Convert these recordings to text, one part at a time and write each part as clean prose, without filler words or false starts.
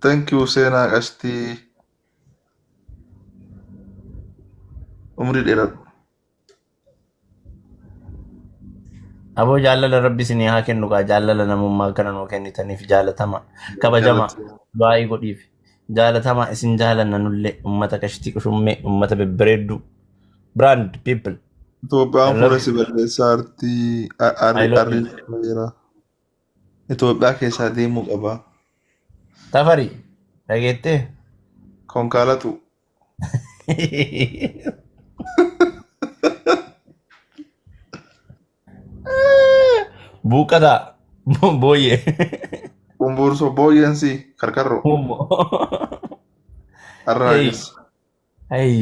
thank you seenaa qashtii umrii dheeradhu. Aboo jaalala rabbi isinii haa kennu kaa jaalala namummaa kana nuu kennitaniif jaalatama kabajama baay'ee godhiif jaalatama isin jaalanna nullee ummata qashtii qushummee ummata bebbereeddu brand people Itoophiyaan fuula si rabbi balleessaa artii I love arri you. jira. Itoophiyaa keessaa deemuu qaba. Tafari dhageettee Konkaalatu buuqataa booyyee kumbursoo booyyeensi karkarro hummo arraagis ay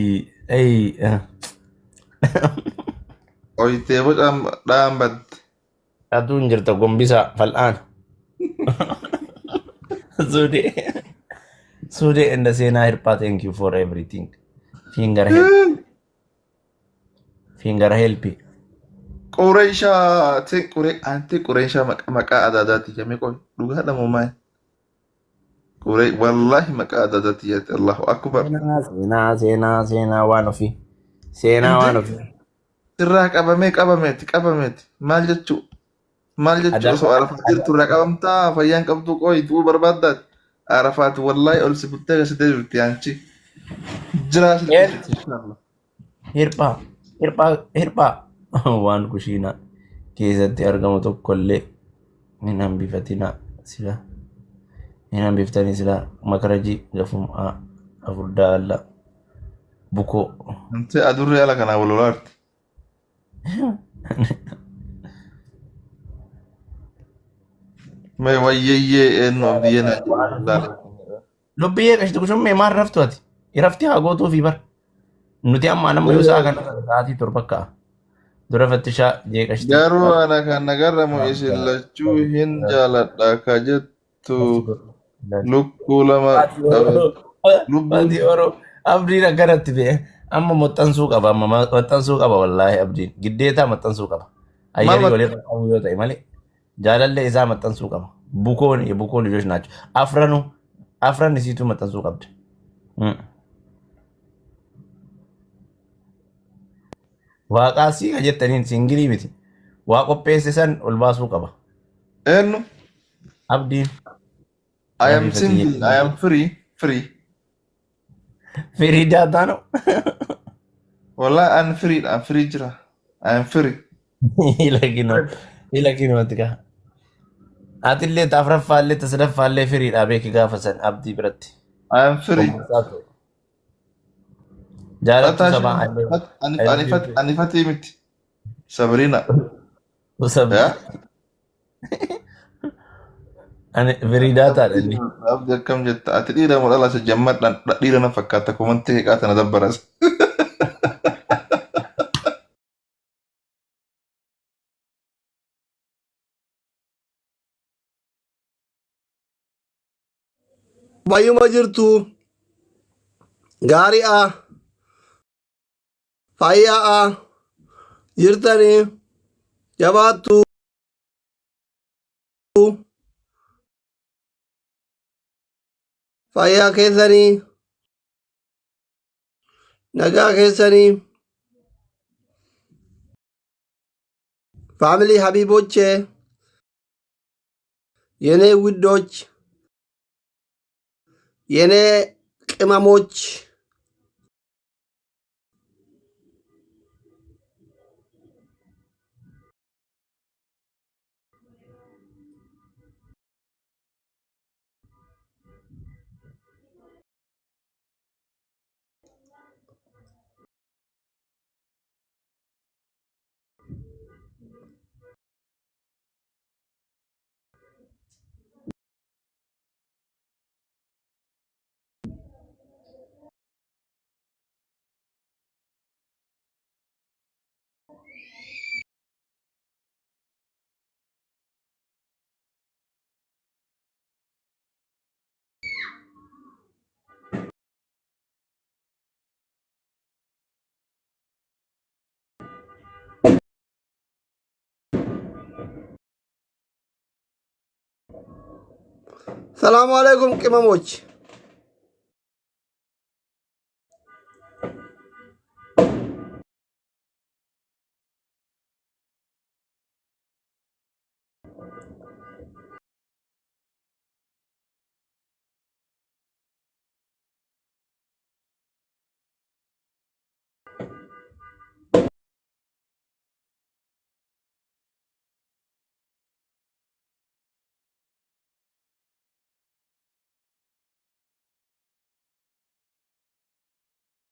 oyitee boca dhaambatte. Atuun jirta gombisa fal'aana Sude and the Sena Hirpa, thank you for everything. Finger help. Qureeshaa anti qureeshaa maqaa adda addaatti jamee qoy dhugaadha moo maal? Wallahi maqaa adda addaatti jette Allahu akbar. Seenaa waan ofii. Seenaa waan ofii. Sirraa qabameeti maal jechuu? Maal jechuu osoo arafaa jirtu irraa qabamtaa fayyaan qabdu qoy tuu barbaaddaati. Arafaati wallahi ol si buttee gasitee jirti anchi. Jiraa si Hirphaa. Waan kushiina keessatti argamu tokkollee hin hambifatinaa sila. Hin hambiftanii sila makarajii gafumaa afurdaa alla bukoo. Anti adurree ala kanaa walolaarti. May wayyeeyyee eenyu abdiyyee naa jedhu. Lubbiyyee qashti kushummee maal raftu ati? Irafti haa gootuu fi bar. Nuti amma nama yoo saa kan sa'aatii torba ka'a. Dura fattishaa jeeqashti. Garuu ana kan nagarramu isin lachuu hin jaaladha ka jettu lukkuu lama Lubbuu yeroo abdiin akkanatti bee amma maxxansuu qaba amma maxxansuu qaba wallaahi abdiin giddeetaa maxxansuu qaba. Ayyarii walirra qabu yoo ta'e malee jaalallee isaa maxxansuu qaba. Bukoon ijoos naachu. Afran isiituu maxxansuu qabdi. Waaqaasii ka jettaniin singirii miti. Waa qopheesse san ol baasuu qaba. eenyu? Abdiin. I am single, I am free. Firii daataano. Wallahi an free jira. I am free. Ilakino ati kaa. Atillee afuraffaallee tasadaffaallee firiidhaa beeki gaafa san abdii biratti. I am free. Jaalattu sabaa Anifatii miti. Sabrina. Firii daataadha inni. Abdi akkam jetta ati dhiira moo dhala isa jammadhaan dhiira na fakkaata kumantii heqaa tana dabbaras. Baay'uma jirtu gaariidha fayyaadha jirtanii jabaattu fayyaa keessanii nagaa keessanii ፋሚሊ ሀቢቦቼ የኔ ውዶች የኔ ቅመሞች ሰላም አለይኩም ቅመሞች